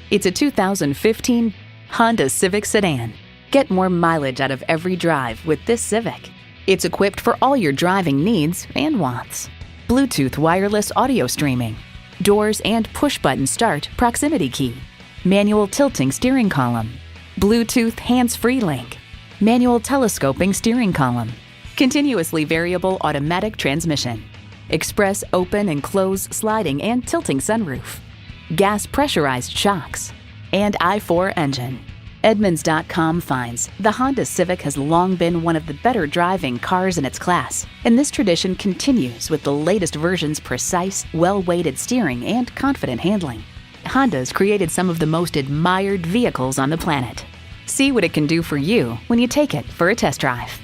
It's a 2015 Honda Civic sedan. Get more mileage out of every drive with this Civic. It's equipped for all your driving needs and wants. Bluetooth wireless audio streaming, doors and push-button start proximity key, manual tilting steering column, Bluetooth hands-free link, manual telescoping steering column, continuously variable automatic transmission, express open and close sliding and tilting sunroof, gas pressurized shocks, and i4 engine. Edmunds.com finds the Honda Civic has long been one of the better driving cars in its class, and this tradition continues with the latest version's precise, well-weighted steering and confident handling. Honda's created some of the most admired vehicles on the planet. See what it can do for you when you take it for a test drive.